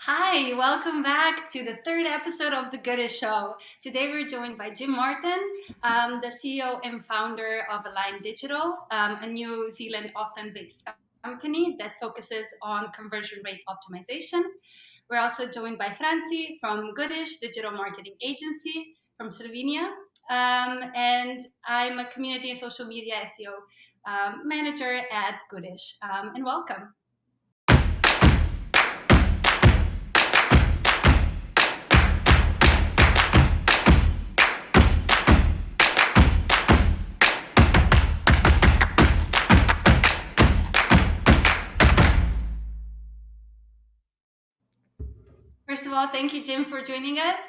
Hi, welcome back to the third episode of the Goodish Show. Today we're joined by Jim Martin, the CEO and founder of Align Digital, a New Zealand Auckland-based company that focuses on conversion rate optimization. We're also joined by Franci from Goodish Digital Marketing Agency from Slovenia, and I'm a community and social media SEO manager at Goodish. And welcome. First of all, thank you, Jim, for joining us.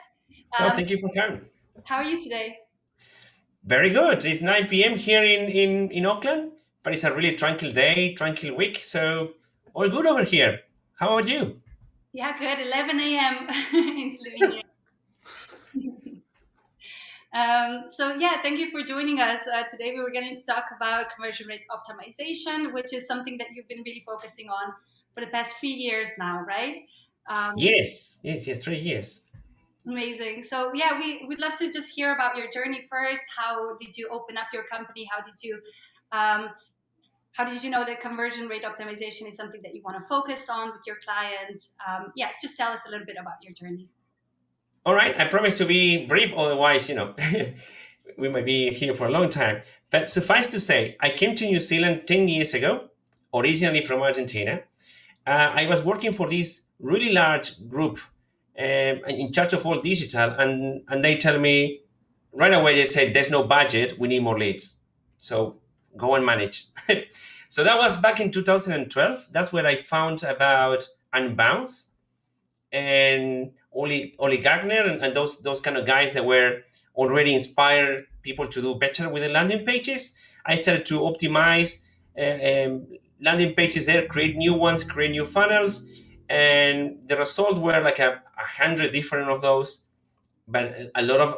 Thank you for coming. How are you today? Very good. It's 9 p.m. here in Auckland, but it's a really tranquil day, tranquil week. So all good over here. How about you? Yeah, good. 11 a.m. in Slovenia. Thank you for joining us. Today we were going to talk about conversion rate optimization, which is something that you've been really focusing on for the past 3 years now, right? Yes, 3 years. Amazing. So we'd love to just hear about your journey first. How did you open up your company? How did you know that conversion rate optimization is something that you want to focus on with your clients? Just tell us a little bit about your journey. All right. I promise to be brief. Otherwise, we might be here for a long time. But suffice to say, I came to New Zealand 10 years ago, originally from Argentina. I was working for this really large group in charge of all digital, and they tell me right away, they said, there's no budget, we need more leads. So go and manage. So that was back in 2012. That's where I found about Unbounce and Oli Gardner and those kind of guys that were already inspired people to do better with the landing pages. I started to optimize landing pages there, create new ones, create new funnels, and the result were like 100 different of those, but a lot of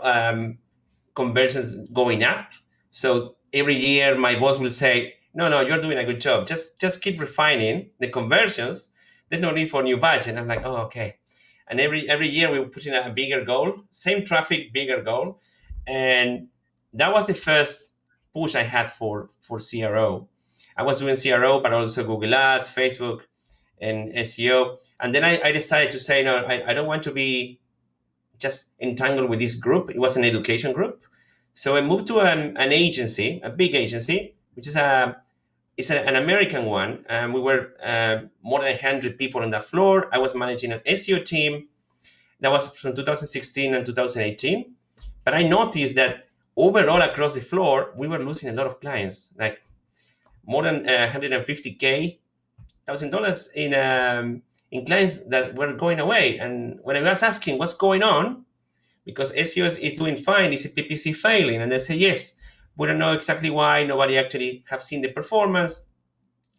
conversions going up. So every year my boss will say, no, you're doing a good job. Just keep refining the conversions. There's no need for new budget. I'm like, oh, okay. And every year we were putting a bigger goal, same traffic, bigger goal. And that was the first push I had for CRO. I was doing CRO, but also Google Ads, Facebook, and SEO. And then I decided to say, no, I don't want to be just entangled with this group. It was an education group. So I moved to an agency, a big agency, which is an American one. We were more than 100 people on that floor. I was managing an SEO team. That was from 2016 and 2018. But I noticed that overall across the floor, we were losing a lot of clients, like more than $150,000 in clients that were going away. And when I was asking what's going on, because SEO is doing fine, is a PPC failing? And they say, yes, we don't know exactly why. Nobody actually have seen the performance.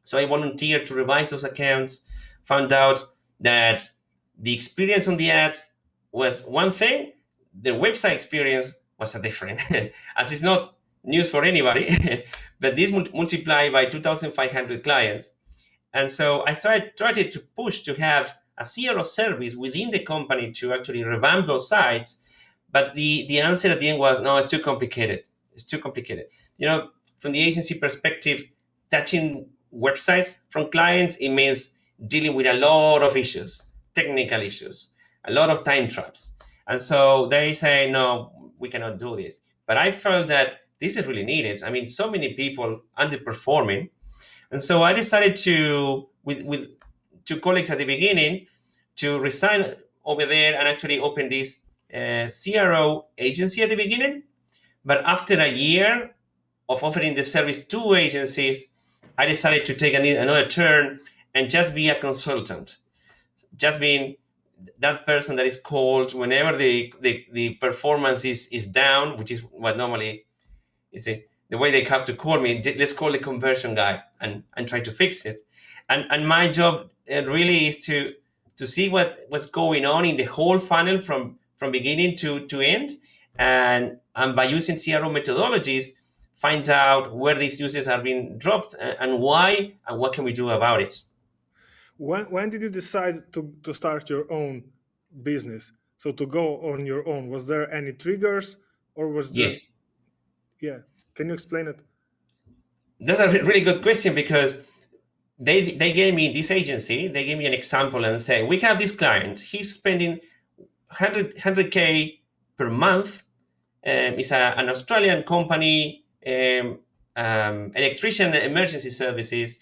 So I volunteered to revise those accounts, found out that the experience on the ads was one thing, the website experience was a different. As it's not news for anybody, but this multiplied by 2,500 clients. And so I tried to push to have a CRO service within the company to actually revamp those sites. But the answer at the end was, no, it's too complicated. It's too complicated. From the agency perspective, touching websites from clients, it means dealing with a lot of issues, technical issues, a lot of time traps. And so they say, no, we cannot do this. But I felt that this is really needed. I mean, so many people underperforming. And so I decided to, with two colleagues at the beginning, to resign over there and actually open this CRO agency at the beginning. But after a year of offering the service to agencies, I decided to take another turn and just be a consultant, just being that person that is called whenever the performance is down, which is what normally is the way they have to call me. Let's call the conversion guy and try to fix it. And my job really is to see what's going on in the whole funnel from beginning to end, and by using CRO methodologies, find out where these users are being dropped and why, and what can we do about it. When did you decide to start your own business? So to go on your own, was there any triggers, or was just, Yes, yeah? Can you explain it? that's a really good question because they gave me this agency. They gave me an example and say we have this client. He's spending 100K per month. It's an Australian company, electrician emergency services.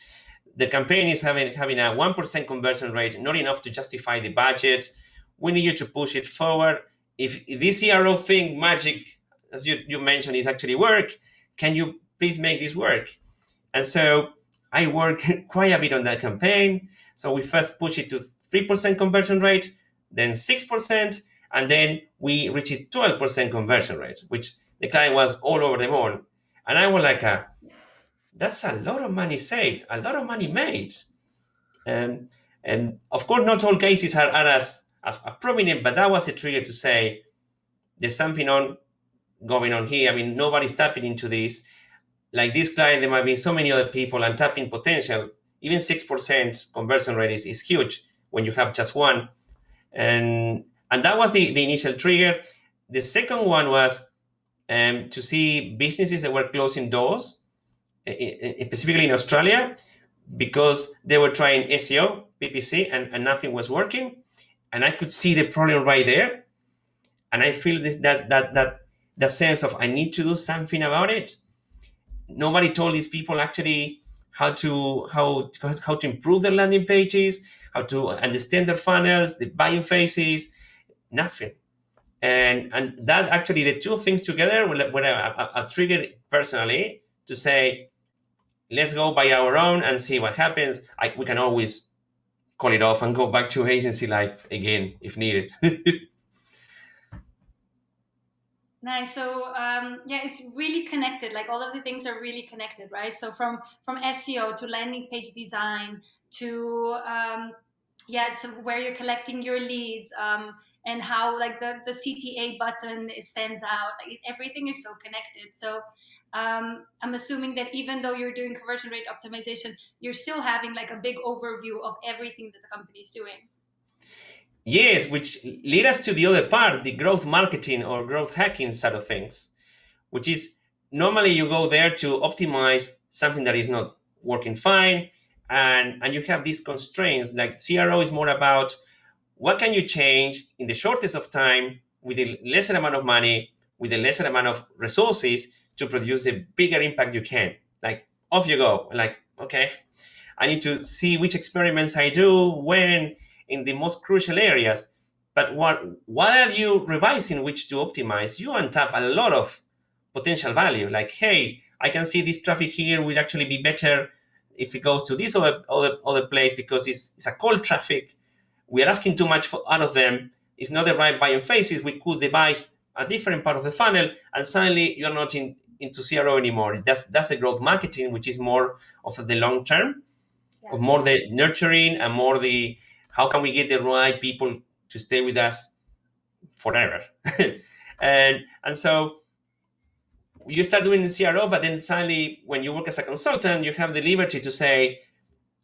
The campaign is having a 1% conversion rate, not enough to justify the budget. We need you to push it forward. If this CRO thing, magic, as you mentioned, is actually work, can you please make this work? And so I work quite a bit on that campaign. So we first push it to 3% conversion rate, then 6%, and then we reached 12% conversion rate, which the client was all over the moon. And I was like, that's a lot of money saved, a lot of money made. And and of course, not all cases are as prominent, but that was a trigger to say there's something going on here. I mean, nobody's tapping into this. Like this client, there might be so many other people and tapping potential. Even 6% conversion rate is huge when you have just one. And that was the initial trigger. The second one was to see businesses that were closing doors, specifically in Australia, because they were trying SEO, PPC, and nothing was working. And I could see the problem right there. And I feel that sense of I need to do something about it. Nobody told these people actually how to improve their landing pages, how to understand their funnels, the buying phases, nothing. And that actually the two things together were a trigger personally to say, let's go by our own and see what happens. We can always call it off and go back to agency life again if needed. Nice. So yeah, it's really connected. Like all of the things are really connected, right? So from SEO to landing page design to yeah, to where you're collecting your leads, and how like the CTA button stands out. Like everything is so connected. So I'm assuming that even though you're doing conversion rate optimization, you're still having like a big overview of everything that the company is doing. Yes, which lead us to the other part, the growth marketing or growth hacking side of things, which is normally you go there to optimize something that is not working fine, and you have these constraints. Like CRO is more about what can you change in the shortest of time with the lesser amount of money, with the lesser amount of resources to produce a bigger impact you can. Like off you go. Like, okay, I need to see which experiments I do when in the most crucial areas. But what are you revising which to optimize? You untap a lot of potential value. Like, hey, I can see this traffic here will actually be better if it goes to this other place because it's a cold traffic. We are asking too much out of them. It's not the right buying phases. We could devise a different part of the funnel, and suddenly you're not into CRO anymore. That's the growth marketing, which is more of the long term, Yeah. of more the nurturing and more the how can we get the right people to stay with us forever. and so you start doing the CRO, but then suddenly when you work as a consultant, you have the liberty to say,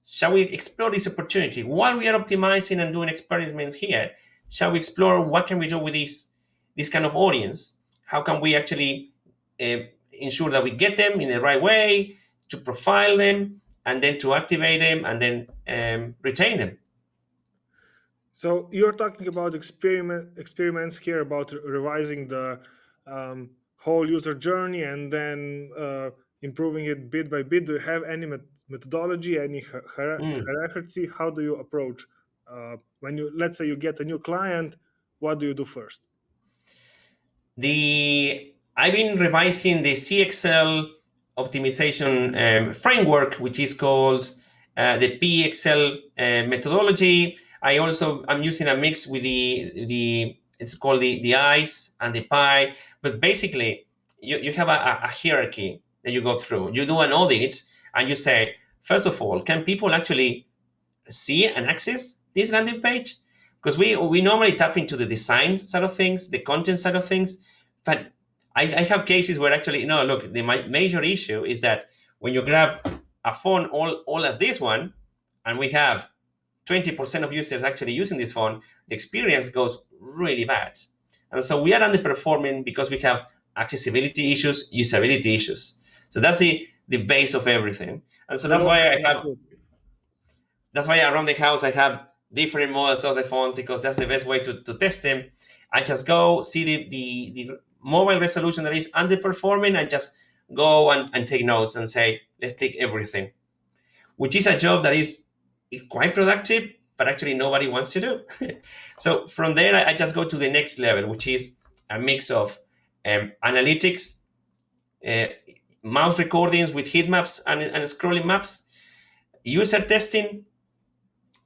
shall we explore this opportunity while we are optimizing and doing experiments here? Shall we explore what can we do with this kind of audience? How can we actually ensure that we get them in the right way, to profile them, and then to activate them, and then retain them? So you're talking about experiments here about revising the whole user journey and then improving it bit by bit. Do you have any methodology, any hierarchy? How do you approach when you, let's say, you get a new client? What do you do first? I've been revising the CXL optimization framework, which is called the PXL methodology. I'm using a mix with the it's called the ICE and the PI. But basically, you have a hierarchy that you go through. You do an audit and you say, first of all, can people actually see and access this landing page? Because we normally tap into the design side of things, the content side of things, but I have cases where actually no. Look, the major issue is that when you grab a phone all as this one, and we have 20% of users actually using this phone, the experience goes really bad. And so we are underperforming because we have accessibility issues, usability issues. So that's the base of everything. And so that's why around the house I have different models of the phone, because that's the best way to test them. I just go see the mobile resolution that is underperforming and just go and take notes and say, let's click everything, which is a job that is quite productive, but actually nobody wants to do. So from there, I just go to the next level, which is a mix of analytics, mouse recordings with heat maps and scrolling maps, user testing,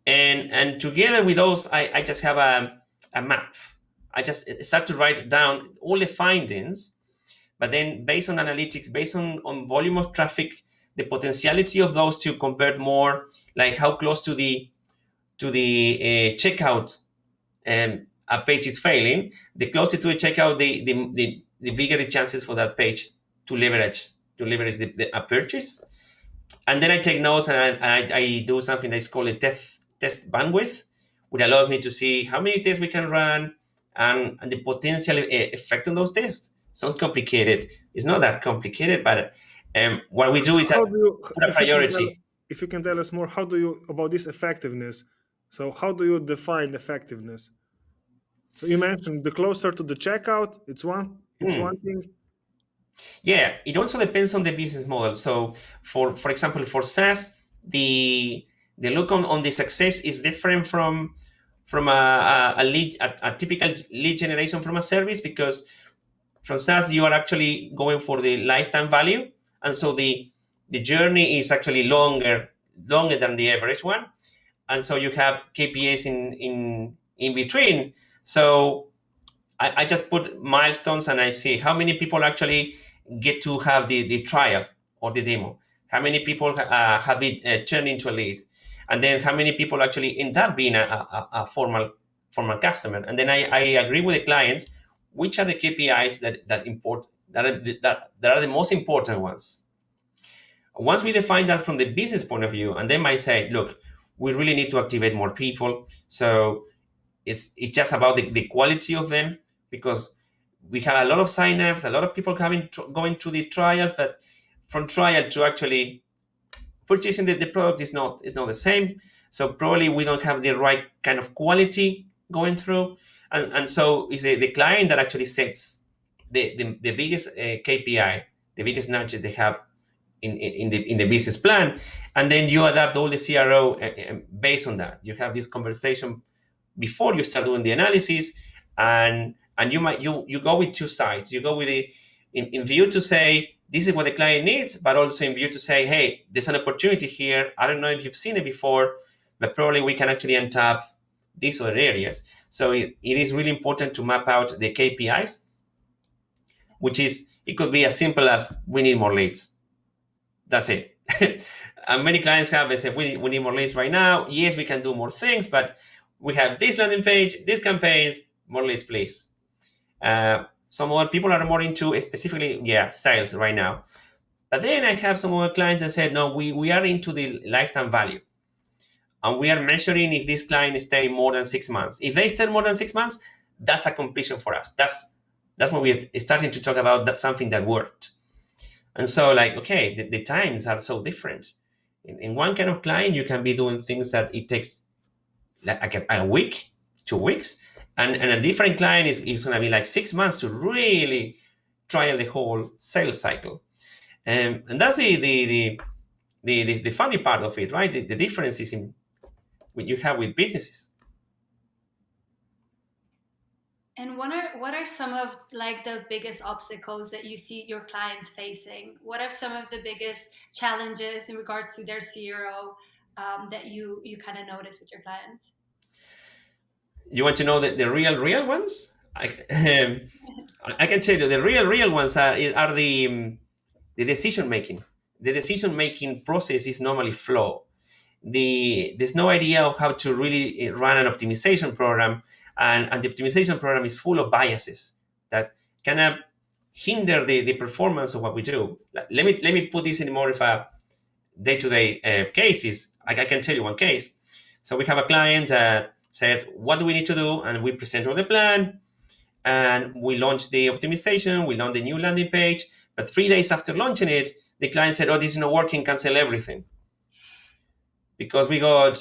and together with those, I just have a map. I just start to write down all the findings, but then based on analytics, based on volume of traffic, the potentiality of those to convert more, like how close to the checkout a page is failing, the closer to a checkout, the bigger the chances for that page to leverage a purchase. And then I take notes and I do something that's called a test bandwidth, which allows me to see how many tests we can run and the potential effect on those tests. Sounds complicated. It's not that complicated, but what we do is put a priority. If you can tell us more, how do you about this effectiveness? So how do you define effectiveness? So you mentioned the closer to the checkout, it's one thing. Yeah, it also depends on the business model. So for example, for SaaS, the look on the success is different from a typical lead generation from a service, because from SaaS you are actually going for the lifetime value, and so the journey is actually longer than the average one, and so you have KPIs in between. So I just put milestones and I see how many people actually get to have the trial or the demo, how many people have been turned into a lead, and then how many people actually end up being a formal customer. And then I agree with the client which are the KPIs that are the most important ones. Once we define that from the business point of view, and then I say, look, we really need to activate more people. So it's just about the quality of them, because we have a lot of signups, a lot of people going through the trials, but from trial to actually purchasing the product is not the same. So probably we don't have the right kind of quality going through, and so it's the client that actually sets the biggest KPI, the biggest nudges they have in the business plan, and then you adapt all the CRO based on that. You have this conversation before you start doing the analysis, and you go with two sides. You go with in view to say this is what the client needs, but also in view to say, hey, there's an opportunity here. I don't know if you've seen it before, but probably we can actually untap these other areas. So it is really important to map out the KPIs, which is, it could be as simple as we need more leads. That's it. And many clients they say, we need more leads right now. Yes, we can do more things, but we have this landing page, these campaigns, more leads, please. Some other people are more into specifically, sales right now. But then I have some other clients that said, no, we are into the lifetime value. And we are measuring if this client stay more than 6 months. If they stay more than 6 months, that's a completion for us. That's when we're starting to talk about that something that worked. And so okay, the times are so different. In one kind of client, you can be doing things that it takes like a week, 2 weeks. And a different client is going to be 6 months to really trial the whole sales cycle. And that's the funny part of it, right? The difference is in what you have with businesses. And what are some of the biggest obstacles that you see your clients facing? What are some of the biggest challenges in regards to their CRO that you kind of notice with your clients? You want to know the real ones? I can tell you the real ones are the decision making. The decision making process is normally flawed. There's no idea of how to really run an optimization program, and the optimization program is full of biases that kind of hinder the performance of what we do. Let me put this in more of a day-to-day cases. I can tell you one case. So we have a client that said, what do we need to do? And we present all the plan, and we launched the optimization, we launched the new landing page. But 3 days after launching it, the client said, oh, this is not working, cancel everything. Because we got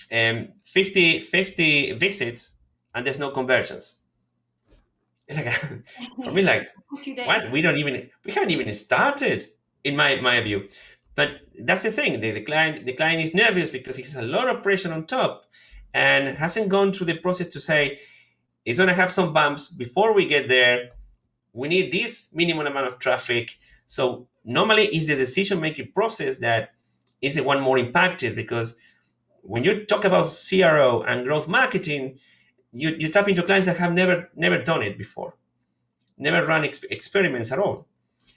50 visits and there's no conversions. Like, for me, like, 2 days. what? We haven't even started, in my view. But that's the thing. The client is nervous because he has a lot of pressure on top and hasn't gone through the process to say, it's going to have some bumps before we get there. We need this minimum amount of traffic. So normally it's the decision-making process that is the one more impacted, because when you talk about CRO and growth marketing, you tap into clients that have never done it before, never run experiments at all.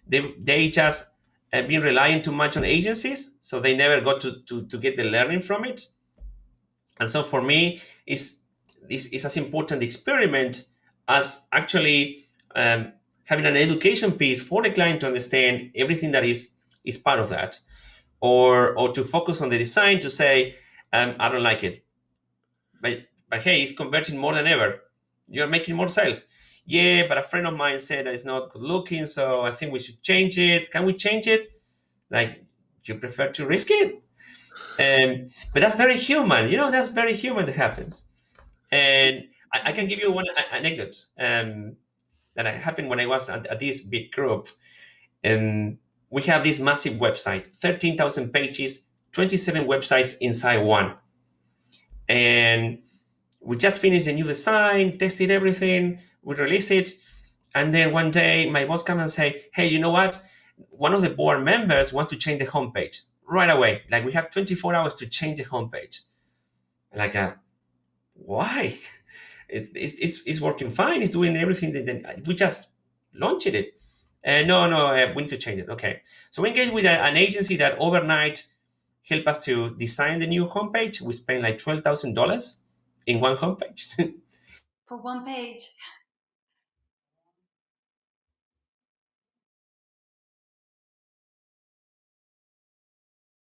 They just have been relying too much on agencies, so they never got to get the learning from it. And so for me, it's as important the experiment as actually having an education piece for the client to understand everything that is part of that, or to focus on the design to say, I don't like it, but hey, it's converting more than ever. You're making more sales. Yeah, but a friend of mine said that it's not good looking, so I think we should change it. Can we change it? Like, you prefer to risk it? But that's very human. That's very human that happens. And I can give you one anecdote that happened when I was at this big group. We have this massive website, 13,000 pages, 27 websites inside one. And we just finished a new design, tested everything, we released it. And then one day my boss comes and say, hey, you know what? One of the board members wants to change the homepage right away. Like, we have 24 hours to change the homepage. Like, why? It's working fine. It's doing everything. That we just launched it. No, we need to change it. Okay. So we engaged with an agency that overnight helped us to design the new homepage. We spent like $12,000 in one homepage. For one page.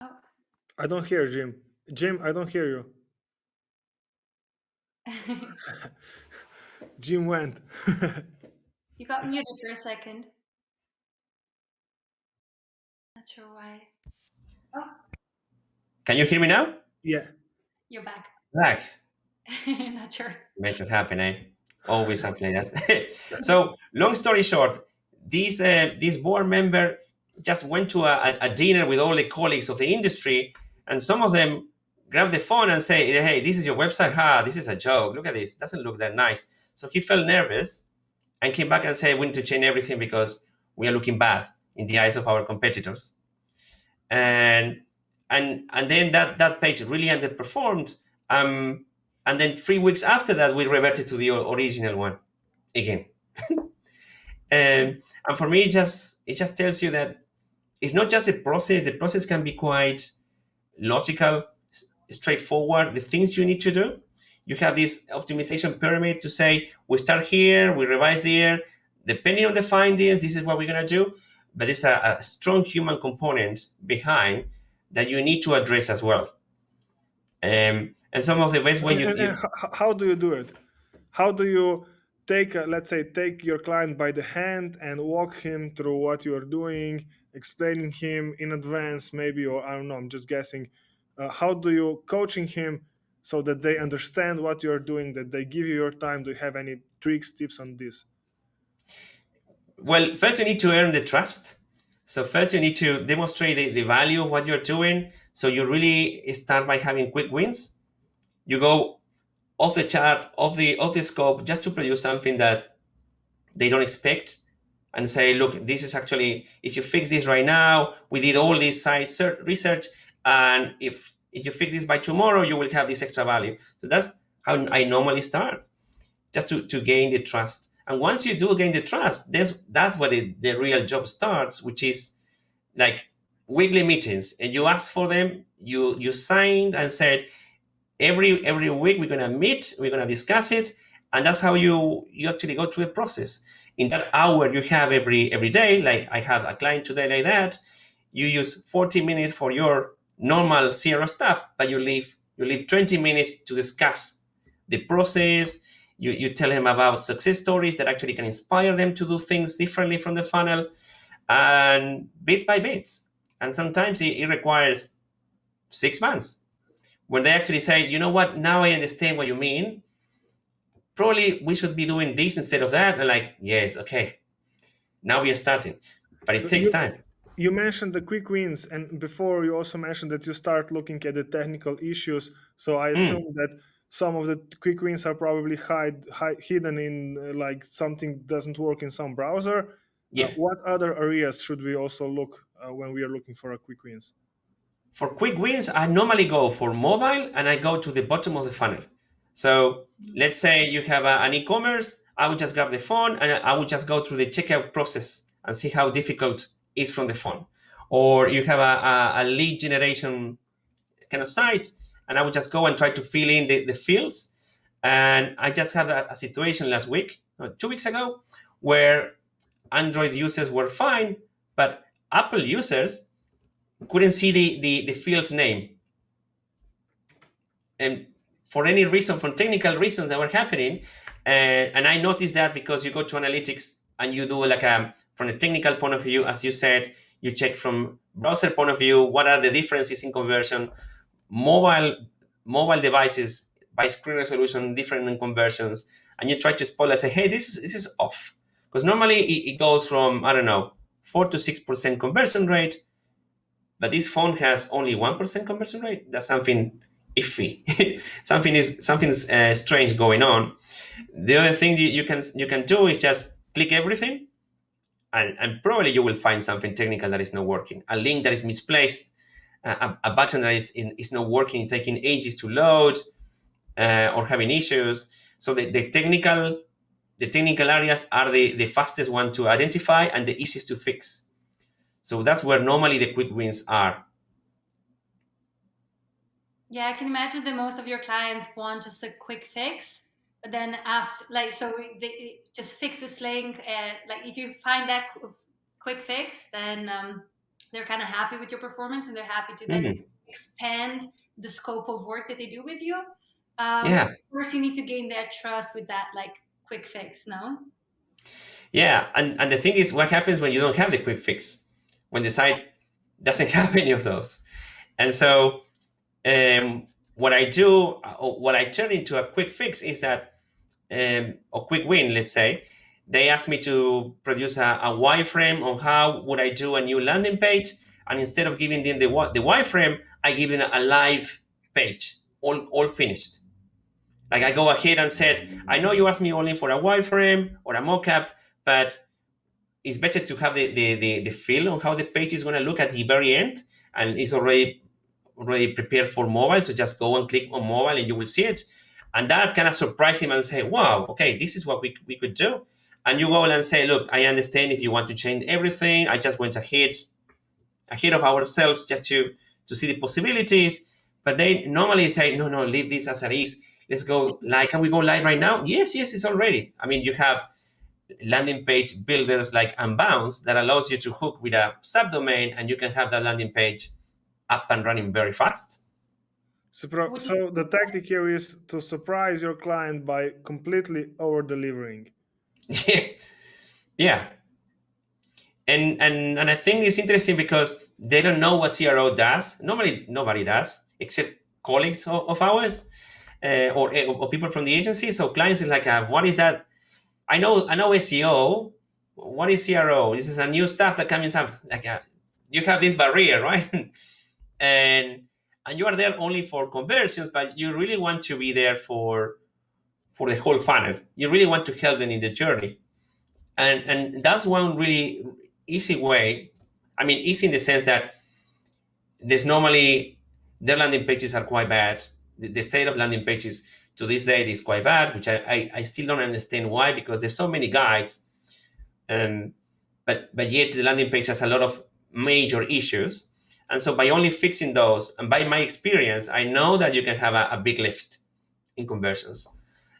Oh. I don't hear Jim. Jim, I don't hear you. Jim went. You got muted for a second. Not sure why. Oh, Can you hear me now? Yeah. you're back. Right. Not sure. Makes it happen, eh? Always something like that. So, long story short, this board member just went to a dinner with all the colleagues of the industry, and some of them grabbed the phone and say, hey, this is your website. This is a joke. Look at this. It doesn't look that nice. So he felt nervous and came back and said, we need to change everything because we are looking bad in the eyes of our competitors. And then that page really underperformed. And then 3 weeks after that, we reverted to the original one again. And for me, it just tells you that it's not just a process. The process can be quite logical, straightforward. The things you need to do. You have this optimization pyramid to say, we start here, we revise there. Depending on the findings, this is what we're going to do. But it's a strong human component behind that you need to address as well. And some of the ways when how do you do it? How do you take your client by the hand and walk him through what you are doing, explaining him in advance, maybe, or I don't know, I'm just guessing. How do you coaching him so that they understand what you're doing, that they give you your time? Do you have any tricks, tips on this? Well, first you need to earn the trust. So first you need to demonstrate the value of what you're doing. So you really start by having quick wins. You go off the chart, off the scope, just to produce something that they don't expect, and say, look, this is actually, if you fix this right now, we did all this science research, and if you fix this by tomorrow, you will have this extra value. So that's how I normally start, just to gain the trust. And once you do gain the trust, that's where the real job starts, which is like weekly meetings. And you ask for them, you signed and said, every week we're gonna meet, we're gonna discuss it, and that's how you actually go through the process. In that hour you have every day, like I have a client today like that, you use 40 minutes for your normal CRO stuff, but you leave You leave 20 minutes to discuss the process. You tell them about success stories that actually can inspire them to do things differently from the funnel, and bit by bits. And sometimes it requires 6 months when they actually say, you know what, now I understand what you mean. Probably we should be doing this instead of that. And like, yes, okay, now we are starting. But it So takes time. you mentioned the quick wins, and before you also mentioned that you start looking at the technical issues. So I assume that some of the quick wins are probably hidden in like something doesn't work in some browser. Yeah. What other areas should we also look when we are looking for a quick wins? For quick wins, I normally go for mobile and I go to the bottom of the funnel. So let's say you have an e-commerce, I would just grab the phone and I would just go through the checkout process and see how difficult it is from the phone. Or you have a lead generation kind of site, and I would just go and try to fill in the fields. And I just had a situation last week, 2 weeks ago, where Android users were fine, but Apple users couldn't see the field's name. And for any reason, for technical reasons that were happening, and I noticed that because you go to analytics and you do like from a technical point of view, as you said, you check from browser point of view, what are the differences in conversion, mobile devices by screen resolution, different in conversions, and you try to spot and say, hey, this is off. Because normally it goes from, I don't know, 4 to 6% conversion rate, but this phone has only 1% conversion rate. That's something iffy. something's strange going on. The other thing you can do is just click everything, and probably you will find something technical that is not working. A link that is misplaced, a button that is not working, taking ages to load, or having issues. So the technical areas are the fastest one to identify and the easiest to fix. So that's where normally the quick wins are. Yeah, I can imagine that most of your clients want just a quick fix, but then after, like, so they just fix this link, and like if you find that quick fix, then they're kind of happy with your performance, and they're happy to then expand the scope of work that they do with you. Yeah. First, you need to gain their trust with that, like, quick fix. No. Yeah, and the thing is, what happens when you don't have the quick fix? When the site doesn't have any of those, and so what I do, or what I turn into a quick fix, is that a quick win. Let's say they ask me to produce a wireframe on how would I do a new landing page, and instead of giving them the wireframe, I give them a live page, all finished. Like I go ahead and said, I know you asked me only for a wireframe or a mockup, but it's better to have the feel on how the page is going to look at the very end, and it's already prepared for mobile. So just go and click on mobile and you will see it. And that kind of surprise him and say, wow, okay, this is what we could do. And you go and say, look, I understand if you want to change everything. I just went ahead of ourselves just to see the possibilities. But they normally say, no, leave this as it is. Let's go live. Can we go live right now? Yes, it's already. I mean, you have landing page builders like Unbounce that allows you to hook with a subdomain, and you can have that landing page up and running very fast. So the tactic here is to surprise your client by completely over-delivering. Yeah. And I think it's interesting because they don't know what CRO does. Normally, nobody does except colleagues of ours or people from the agency. So clients are like, what is that? I know SEO. What is CRO? This is a new stuff that comes up. Like you have this barrier, right? and you are there only for conversions, but you really want to be there for the whole funnel. You really want to help them in the journey, and that's one really easy way. I mean, easy in the sense that there's normally their landing pages are quite bad. The state of landing pages to this date is quite bad, which I still don't understand why, because there's so many guides, but yet the landing page has a lot of major issues. And so by only fixing those, and by my experience, I know that you can have a big lift in conversions.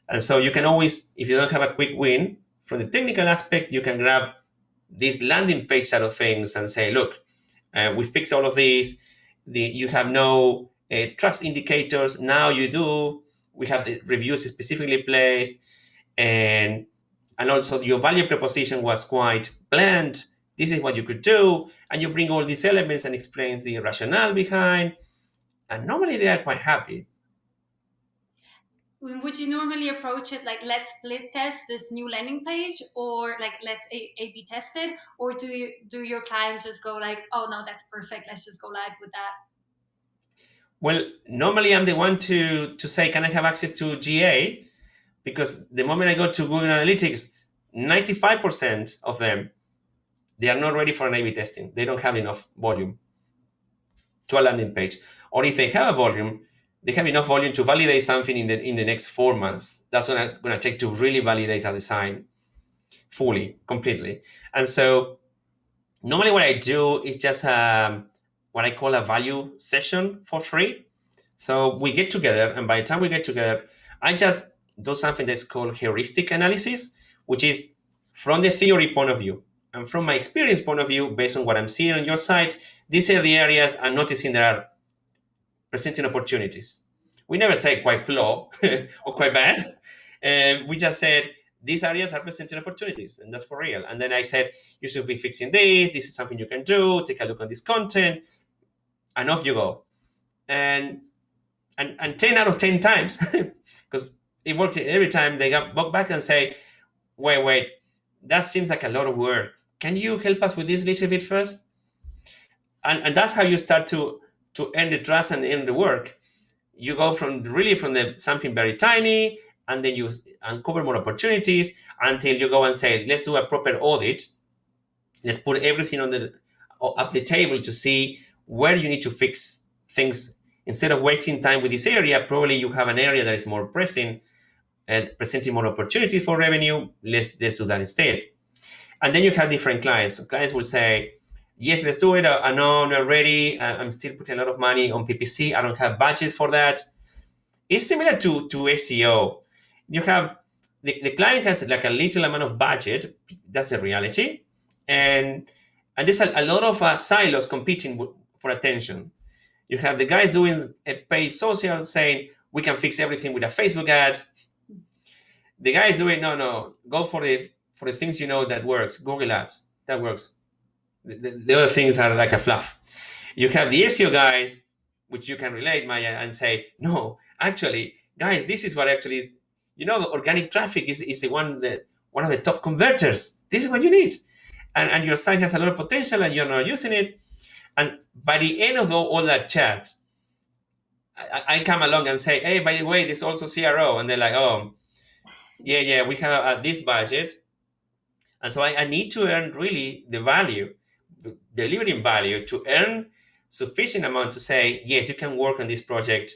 And so you can always, if you don't have a quick win from the technical aspect, you can grab this landing page side of things and say, look, we fix all of these. You have no trust indicators. Now you do. We have the reviews specifically placed, and also your value proposition was quite bland. This is what you could do, and you bring all these elements and explains the rationale behind, and normally they are quite happy. Would you normally approach it like, let's split test this new landing page, or like let's A/B test it, or do your clients just go like, oh no, that's perfect, let's just go live with that? Well, normally I'm the one to say, can I have access to GA? Because the moment I go to Google Analytics, 95% of them, they are not ready for an A/B testing. They don't have enough volume to a landing page. Or if they have a volume, they have enough volume to validate something in the next 4 months. That's going to take to really validate a design fully, completely. And so normally what I do is just what I call a value session for free. So we get together, and by the time we get together, I just do something that's called heuristic analysis, which is from the theory point of view and from my experience point of view, based on what I'm seeing on your site, these are the areas I'm noticing that are presenting opportunities. We never say quite flow or quite bad. We just said these areas are presenting opportunities, and that's for real. And then I said, you should be fixing this. This is something you can do. Take a look at this content, and off you go. And 10 out of 10 times, because it worked every time, they got back and say, wait, that seems like a lot of work. Can you help us with this little bit first? And that's how you start to earn the trust and earn the work. You go from the something very tiny, and then you uncover more opportunities until you go and say, let's do a proper audit. Let's put everything up the table to see where you need to fix things. Instead of wasting time with this area, probably you have an area that is more pressing and presenting more opportunity for revenue. Let's do that instead. And then you have different clients. So clients will say, yes, let's do it. No, I'm not ready. I'm still putting a lot of money on PPC. I don't have budget for that. It's similar to SEO. You have the client has like a little amount of budget. That's the reality. And there's a lot of silos competing for attention. You have the guys doing a paid social saying, we can fix everything with a Facebook ad. The guys doing, no, go for the things you know that works. Google ads, that works. The other things are like a fluff. You have the SEO guys, which you can relate, Maya, and say, no, actually, guys, this is what actually is, organic traffic is the one of the top converters. This is what you need. And your site has a lot of potential and you're not using it. And by the end of all that chat, I come along and say, hey, by the way, there's also CRO. And they're like, oh, yeah, we have this budget. And so I need to earn really the value, delivering value to earn sufficient amount to say, yes, you can work on this project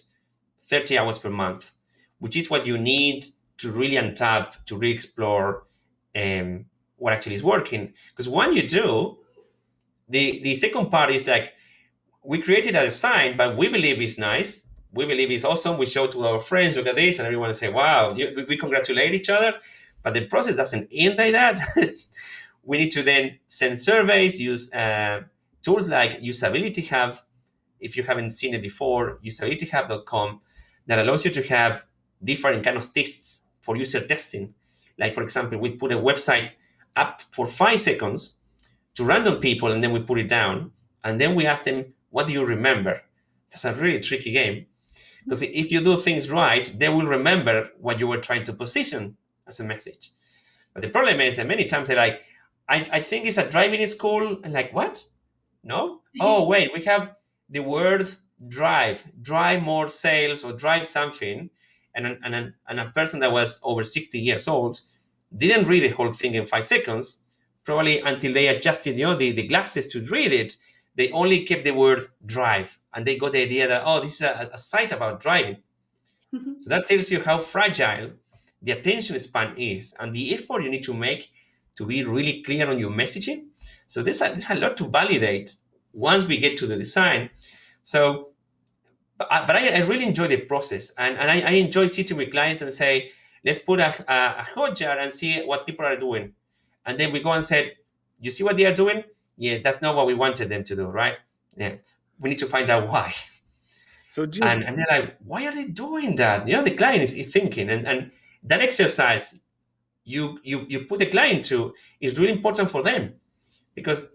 30 hours per month, which is what you need to really untap, to re-explore what actually is working. Because when you do, the second part is like, we created a design, but we believe it's nice. We believe it's awesome. We show to our friends, look at this, and everyone say, wow, we congratulate each other. But the process doesn't end like that. We need to then send surveys, use tools like Usability Hub. If you haven't seen it before, usabilityhub.com, that allows you to have different kind of tests for user testing. Like, for example, we put a website up for 5 seconds to random people, and then we put it down. And then we ask them, what do you remember? That's a really tricky game. Because if you do things right, they will remember what you were trying to position as a message. But the problem is that many times they're like, I think it's a driving school. And like, what? No? Oh, wait, we have the word drive more sales or drive something. And a person that was over 60 years old didn't read the whole thing in 5 seconds, probably until they adjusted the glasses to read it. They only kept the word drive, and they got the idea that, oh, this is a site about driving. So that tells you how fragile the attention span is and the effort you need to make to be really clear on your messaging. So there's a lot to validate once we get to the design. So, but I really enjoy the process, and I enjoy sitting with clients and say, let's put a hotjar and see what people are doing. And then we go and say, you see what they are doing? Yeah, that's not what we wanted them to do, right? Yeah, we need to find out why. So Jim, And they're like, why are they doing that? The client is thinking, and that exercise you put the client to is really important for them, because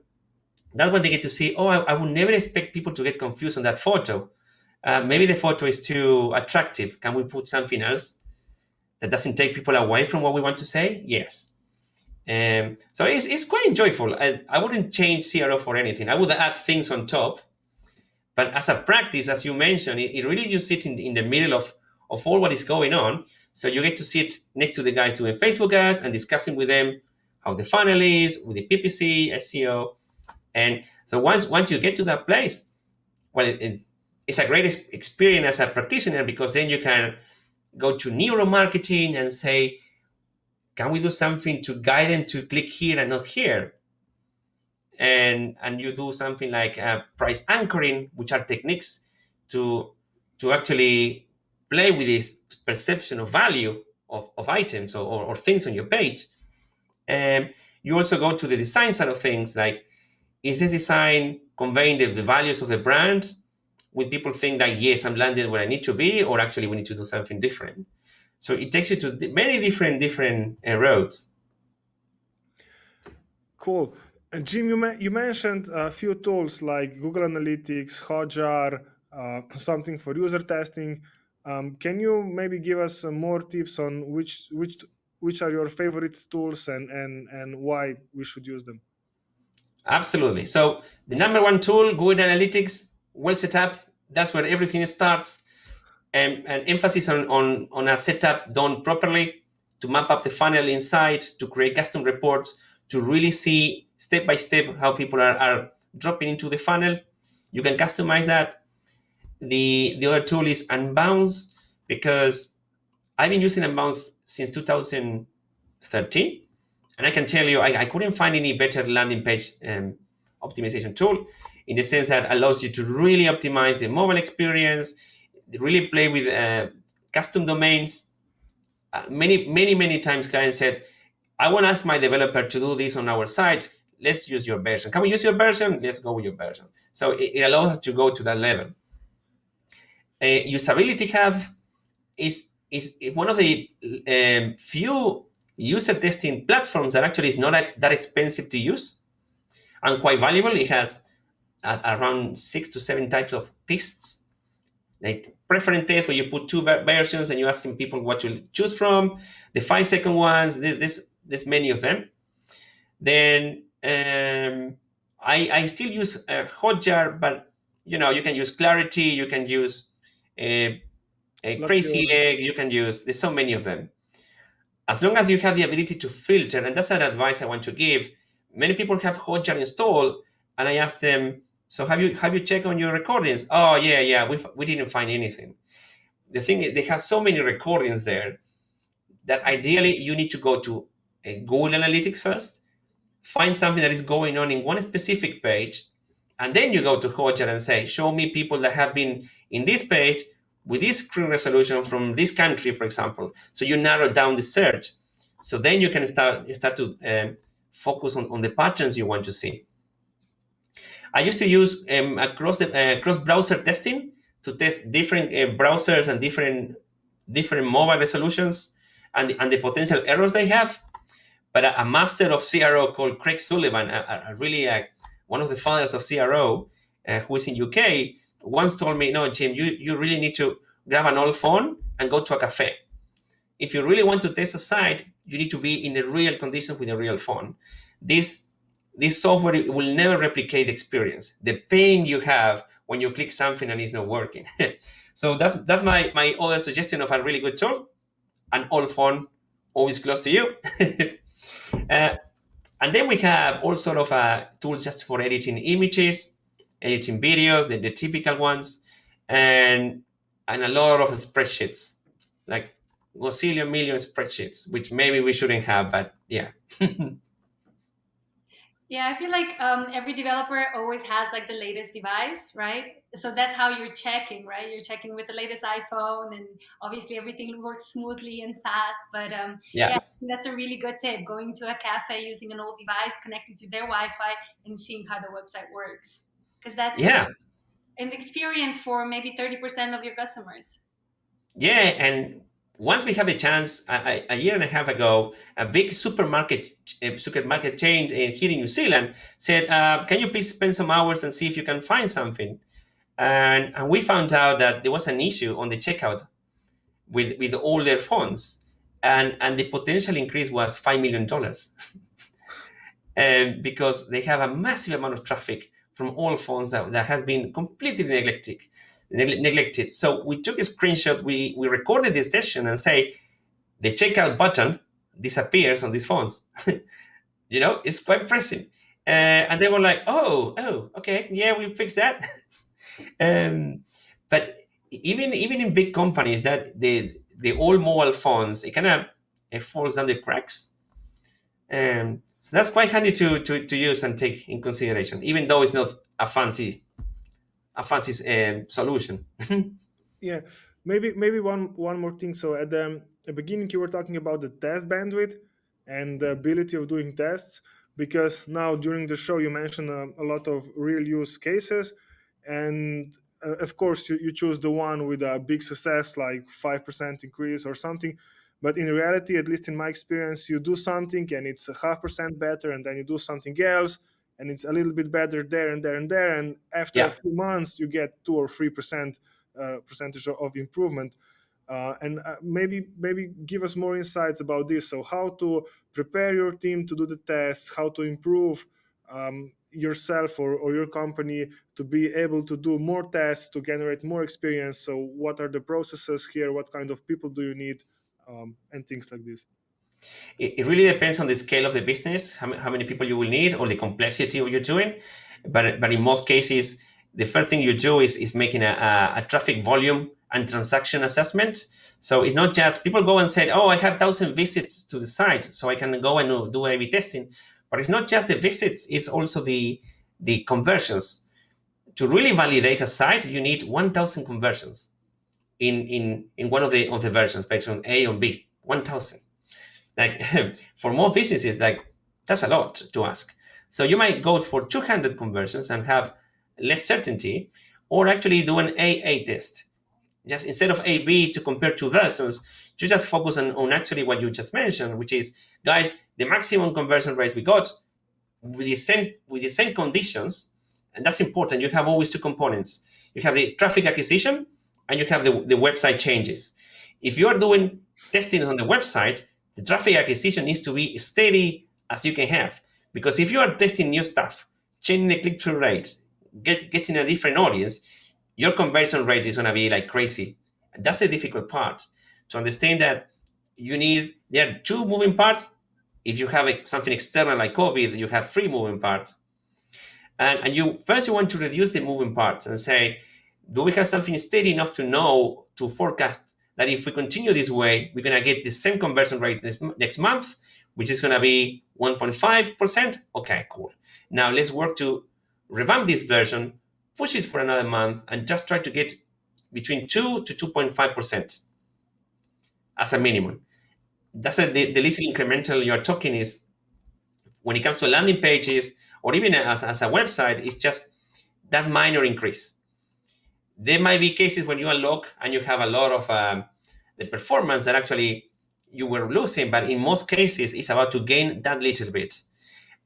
that's when they get to see, oh, I would never expect people to get confused on that photo. Maybe the photo is too attractive. Can we put something else that doesn't take people away from what we want to say? Yes. So it's quite joyful. I wouldn't change CRO for anything. I would add things on top. But as a practice, as you mentioned, it really you sit in the middle of all what is going on. So you get to sit next to the guys doing Facebook ads and discussing with them how the funnel is, with the PPC, SEO. And so once you get to that place, well, it's a great experience as a practitioner, because then you can go to neuromarketing and say, can we do something to guide them to click here and not here? And you do something like price anchoring, which are techniques to actually play with this perception of value of items or things on your page. And you also go to the design side of things, like, is this design conveying the values of the brand? Will people think that, yes, I'm landing where I need to be, or actually we need to do something different? So it takes you to many different roads. cool. And Jim, you mentioned a few tools like Google Analytics, Hotjar, something for user testing. Can you maybe give us some more tips on which are your favorite tools and why we should use them? Absolutely. So the number one tool, Google Analytics, well set up. That's where everything starts. And emphasis on a setup done properly to map up the funnel inside, to create custom reports, to really see step by step how people are dropping into the funnel. You can customize that. The other tool is Unbounce, because I've been using Unbounce since 2013. And I can tell you, I couldn't find any better landing page optimization tool, in the sense that allows you to really optimize the mobile experience, really play with custom domains. Many times clients said, I want to ask my developer to do this on our site. Let's use your version. Can we use your version? Let's go with your version. So it allows us to go to that level. Usability Hub is one of the few user testing platforms that actually is not that expensive to use and quite valuable. It has around 6 to 7 types of tests, like preference tests where you put two versions and you're asking people what to choose from. The 5-second ones, there's many of them. Then I still use Hotjar, but you can use Clarity, you can use Crazy Egg, you can use. There's so many of them. As long as you have the ability to filter, and that's an advice I want to give. Many people have Hotjar installed, and I ask them, so have you checked on your recordings? Oh yeah, we didn't find anything. The thing is, they have so many recordings there that ideally you need to go to Google Analytics first, find something that is going on in one specific page, and then you go to Hotjar and say, show me people that have been in this page with this screen resolution from this country, for example. So you narrow down the search. So then you can start to focus on the patterns you want to see. I used to use cross-browser testing to test different browsers and different mobile resolutions and the potential errors they have. But a master of CRO called Craig Sullivan, really one of the founders of CRO, who is in UK, once told me, no, Jim, you really need to grab an old phone and go to a cafe. If you really want to test a site, you need to be in the real conditions with a real phone. This software will never replicate the experience, the pain you have when you click something and it's not working. So that's my other suggestion of a really good tool. An old phone, always close to you. And then we have all sort of tools just for editing images, editing videos, the typical ones, and a lot of spreadsheets, like gazillion million spreadsheets, which maybe we shouldn't have, but yeah. Yeah, I feel like every developer always has like the latest device, right? So that's how you're checking, right? You're checking with the latest iPhone, and obviously everything works smoothly and fast. But yeah, I think that's a really good tip: going to a cafe, using an old device, connecting to their Wi-Fi, and seeing how the website works. Because that's an experience for maybe 30% of your customers. Yeah, and once we have a chance, a year and a half ago, a big supermarket chain here in New Zealand said, "Can you please spend some hours and see if you can find something?" And we found out that there was an issue on the checkout with all their phones, and the potential increase was $5 million, because they have a massive amount of traffic from all phones that has been completely neglected. So we took a screenshot, we recorded this session and say the checkout button disappears on these phones. It's quite pressing. And they were like, oh, okay, yeah, we fixed that. But even in big companies, that the all mobile phones, it kind of it falls down the cracks. So that's quite handy to use and take in consideration, even though it's not a fancy solution. Yeah, maybe one more thing. So at the beginning, you were talking about the test bandwidth and the ability of doing tests, because now during the show you mentioned a lot of real use cases, and of course you choose the one with a big success, like 5% increase or something. But in reality, at least in my experience, you do something and it's a 0.5% better, and then you do something else and it's a little bit better there and there and there, and after a Yeah. few months you get 2 or 3% percentage of improvement. And maybe give us more insights about this. So how to prepare your team to do the tests, how to improve yourself or your company to be able to do more tests to generate more experience. So what are the processes here? What kind of people do you need? And things like this. It really depends on the scale of the business, how many people you will need, or the complexity of you're doing. But in most cases, the first thing you do is making a traffic volume and transaction assessment. So it's not just people go and say, "Oh, I have 1,000 visits to the site, so I can go and do A/B testing." But it's not just the visits; it's also the conversions. To really validate a site, you need 1,000 conversions in one of the versions, based on A or B. 1,000. Like for more businesses, like that's a lot to ask. So you might go for 200 conversions and have less certainty, or actually do an AA test. Just instead of AB to compare two versions, you just focus on actually what you just mentioned, which is, guys, the maximum conversion rates we got with the same conditions, and that's important. You have always two components. You have the traffic acquisition and you have the website changes. If you are doing testing on the website, the traffic acquisition needs to be steady as you can have. Because if you are testing new stuff, changing the click-through rate, getting a different audience, your conversion rate is going to be like crazy. And that's the difficult part. To understand that there are two moving parts. If you have something external like COVID, you have three moving parts. And you want to reduce the moving parts and say, do we have something steady enough to forecast that if we continue this way, we're going to get the same conversion rate next month, which is going to be 1.5%. Okay, cool. Now let's work to revamp this version, push it for another month, and just try to get between 2 to 2.5% as a minimum. That's the least incremental you're talking is when it comes to landing pages or even as a website, it's just that minor increase. There might be cases when you unlock and you have a lot of the performance that actually you were losing, but in most cases, it's about to gain that little bit.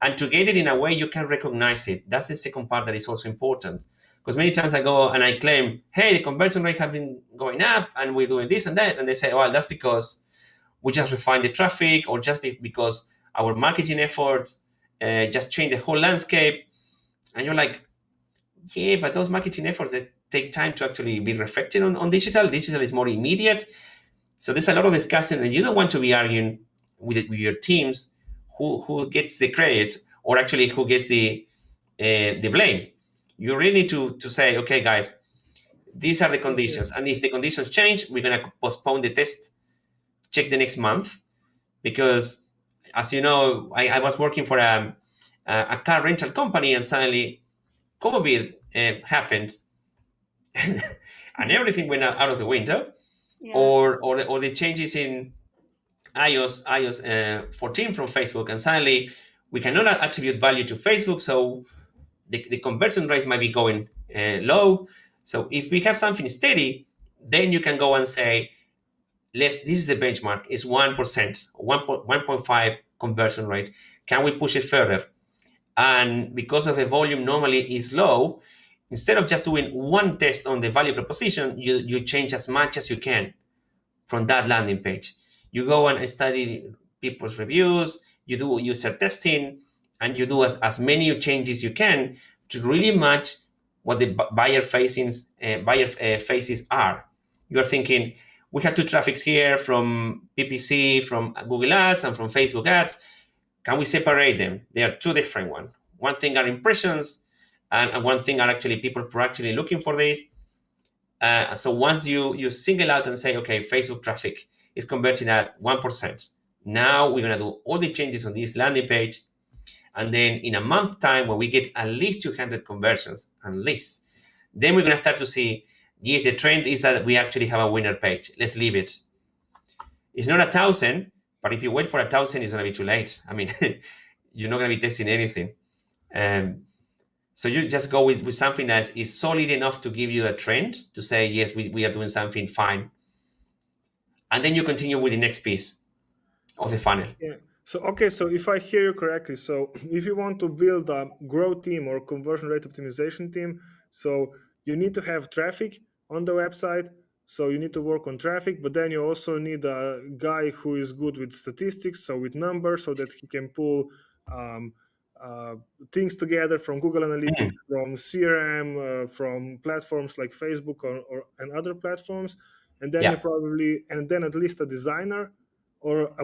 And to get it in a way you can recognize it. That's the second part that is also important. Because many times I go and I claim, hey, the conversion rate have been going up and we're doing this and that. And they say, well, that's because we just refined the traffic, or just because our marketing efforts just change the whole landscape. And you're like, yeah, but those marketing efforts, they take time to actually be reflected on digital. Digital is more immediate. So there's a lot of discussion, and you don't want to be arguing with your teams who gets the credit, or actually who gets the blame. You really need to say, okay, guys, these are the conditions. And if the conditions change, we're going to postpone the test, check the next month. Because as you know, I was working for a car rental company, and suddenly COVID happened, and everything went out of the window. Yeah. Or the changes in iOS 14 from Facebook, and suddenly we cannot attribute value to Facebook, so the conversion rates might be going low. So if we have something steady, then you can go and say, this is the benchmark, it's 1%, 1.5 conversion rate. Can we push it further? And because of the volume normally is low, instead of just doing one test on the value proposition, you change as much as you can from that landing page. You go and study people's reviews, you do user testing, and you do as many changes you can to really match what the buyer faces are. You're thinking, we have two traffics here from PPC, from Google Ads, and from Facebook Ads. Can we separate them? They are two different ones. One thing are impressions, and one thing are actually people who are actually looking for this. So once you single out and say, okay, Facebook traffic is converting at 1%. Now we're gonna do all the changes on this landing page, and then in a month time, when we get at least 200 conversions, at least, then we're gonna start to see, yes, the trend is that we actually have a winner page. Let's leave it. It's not 1,000, but if you wait for 1,000, it's gonna be too late. I mean, you're not gonna be testing anything. So you just go with something that is solid enough to give you a trend to say, yes, we are doing something fine. And then you continue with the next piece of the funnel. Yeah. So, okay, so if I hear you correctly, so if you want to build a growth team or conversion rate optimization team, so you need to have traffic on the website. So you need to work on traffic, but then you also need a guy who is good with statistics, so with numbers, so that he can pull things together from Google Analytics, from CRM, from platforms like Facebook and other platforms. And then you then at least a designer or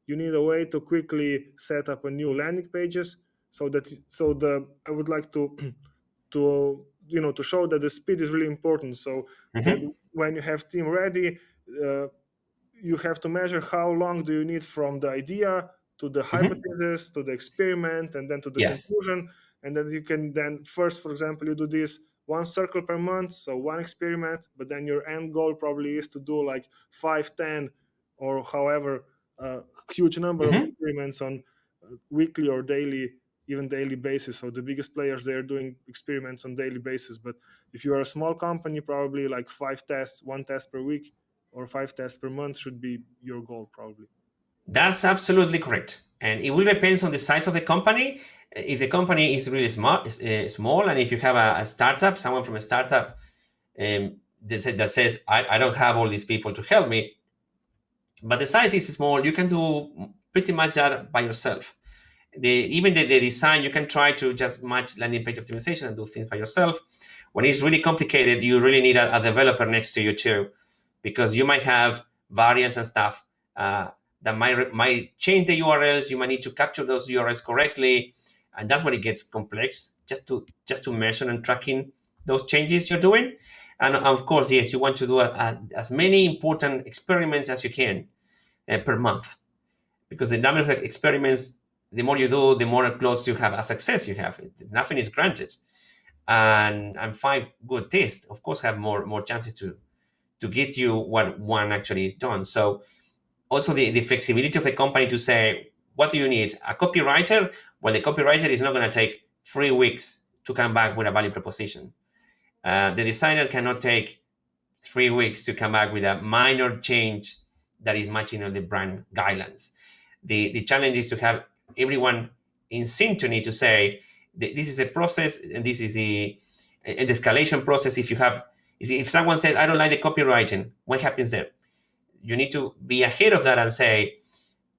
you need a way to quickly set up a new landing pages I would like to to show that the speed is really important. So that when you have team ready, you have to measure how long do you need from the idea to the hypothesis to the experiment and then to the conclusion. And then you can first, for example, you do this one circle per month, so one experiment, but then your end goal probably is to do like 5, 10, or however huge number of experiments on weekly or daily, even daily basis. So the biggest players, they're doing experiments on daily basis. But if you are a small company, probably like 5 tests, 1 test per week or 5 tests per month should be your goal probably. That's absolutely correct. And it will depend on the size of the company. If the company is really small, and if you have a startup, someone from a startup that says, I don't have all these people to help me, but the size is small, you can do pretty much that by yourself. Even the design, you can try to just match landing page optimization and do things by yourself. When it's really complicated, you really need a developer next to you too, because you might have variants and stuff that might change the URLs. You might need to capture those URLs correctly, and that's when it gets complex. Just to measure and tracking those changes you're doing, and of course, yes, you want to do as many important experiments as you can per month, because the number of experiments, the more you do, the more close you have a success you have. Nothing is granted, and 5 good tests, of course, have more chances to get you what one actually done. So also the flexibility of the company to say, what do you need? A copywriter? Well, the copywriter is not going to take 3 weeks to come back with a value proposition. The designer cannot take 3 weeks to come back with a minor change that is matching on the brand guidelines. The challenge is to have everyone in synchrony to say, this is a process, and this is the escalation process. If someone says, I don't like the copywriting, what happens then? You need to be ahead of that and say,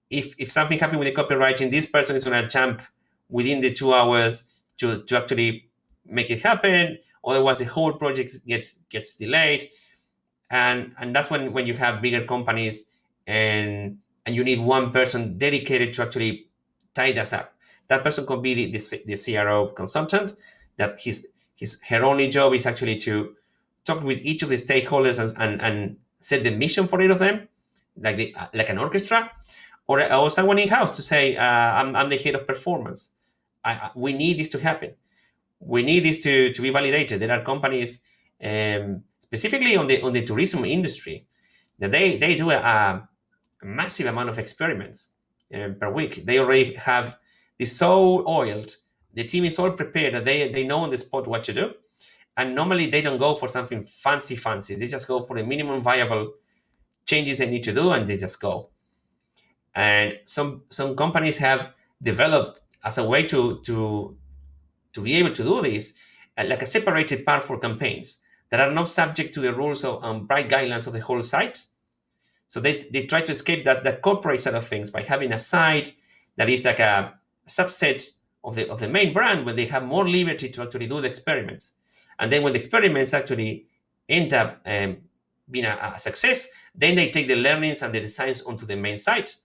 if something happened with the copywriting, this person is going to jump within the 2 hours to actually make it happen. Otherwise, the whole project gets delayed. And that's when you have bigger companies and you need one person dedicated to actually tie this up. That person could be the CRO consultant, that her only job is actually to talk with each of the stakeholders and set the mission for each of them, like an orchestra, or someone in-house to say, I'm the head of performance. We need this to happen. We need this to be validated. There are companies, specifically on the tourism industry, that they do a massive amount of experiments per week. They already have this so oiled the team is all prepared, that they know on the spot what to do. And normally they don't go for something fancy. They just go for the minimum viable changes they need to do, and they just go. And some companies have developed as a way to be able to do this, like a separated part for campaigns that are not subject to the rules of bright guidelines of the whole site. So they try to escape that corporate side of things by having a site that is like a subset of the main brand, where they have more liberty to actually do the experiments. And then when the experiments actually end up being a success, then they take the learnings and the designs onto the main site.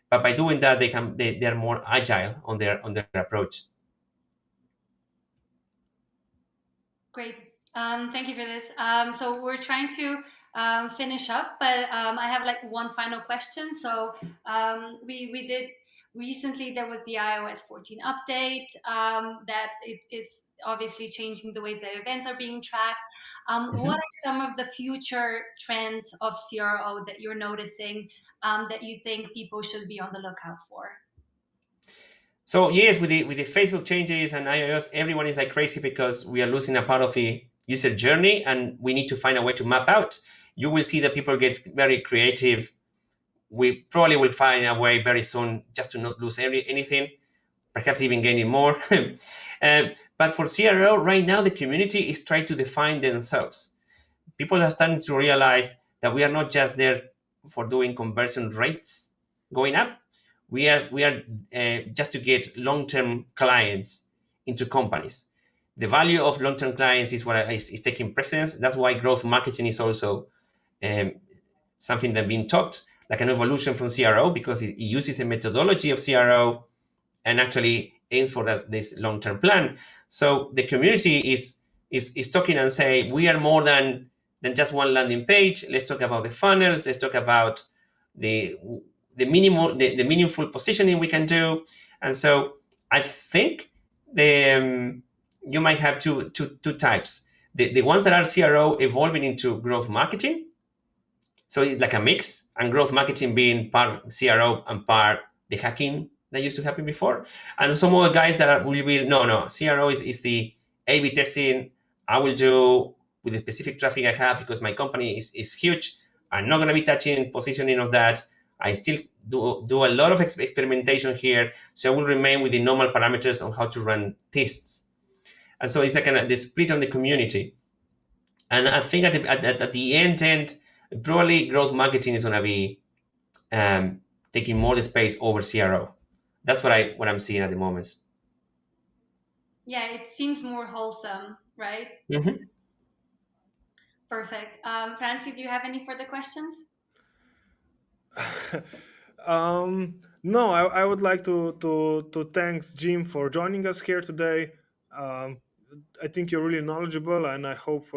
But by doing that, they are more agile on their approach. Great. Thank you for this. So we're trying to finish up, but I have like one final question. So we did recently, there was the iOS 14 update that it is obviously changing the way that events are being tracked. What are some of the future trends of CRO that you're noticing that you think people should be on the lookout for? So yes, with the Facebook changes and iOS, everyone is like crazy because we are losing a part of the user journey, and we need to find a way to map out. You will see that people get very creative. We probably will find a way very soon just to not lose anything, perhaps even gaining more. But for CRO, right now, the community is trying to define themselves. People are starting to realize that we are not just there for doing conversion rates going up. We are just to get long-term clients into companies. The value of long-term clients is what is taking precedence. That's why growth marketing is also something that's been taught, like an evolution from CRO, because it uses the methodology of CRO and actually aim for this long-term plan. So the community is talking and say, we are more than just one landing page. Let's talk about the funnels. Let's talk about the meaningful positioning we can do. And so I think you might have two types. The ones that are CRO evolving into growth marketing. So it's like a mix, and growth marketing being part CRO and part the hacking that used to happen before. And some other guys that will be, no, CRO is the A/B testing I will do with the specific traffic I have, because my company is huge. I'm not going to be touching positioning of that. I still do a lot of experimentation here, so I will remain with the normal parameters on how to run tests. And so it's like the split on the community. And I think at the end, probably growth marketing is going to be taking more the space over CRO. That's what I'm seeing at the moment. Yeah, it seems more wholesome, right? Mm-hmm. Perfect. Francie, do you have any further questions? No, I would like to thanks Jim for joining us here today. I think you're really knowledgeable, and I hope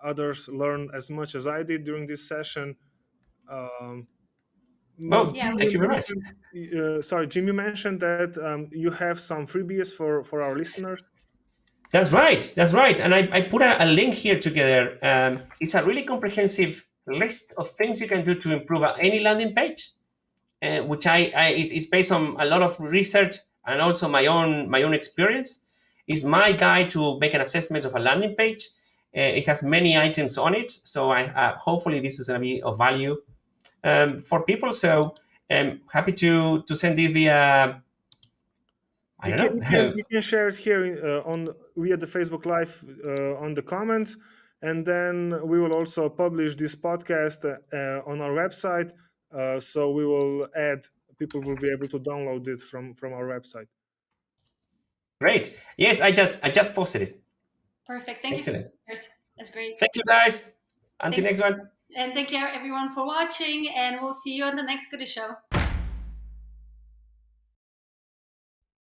others learn as much as I did during this session. Well, thank you very much. Sorry, Jim, you mentioned that you have some freebies for our listeners. That's right. And I put a link here together. It's a really comprehensive list of things you can do to improve any landing page, which is based on a lot of research and also my own experience. Is my guide to make an assessment of a landing page. It has many items on it, so hopefully this is going to be of value for people. So I'm happy to send this via. You can share it here via the Facebook Live on the comments, and then we will also publish this podcast on our website. So we will people will be able to download it from our website. Great. Yes, I just posted it. Perfect. Thank Excellent. you. That's great. Thank you, guys. Until next one. And thank you everyone for watching, and we'll see you on the next Goodish Show.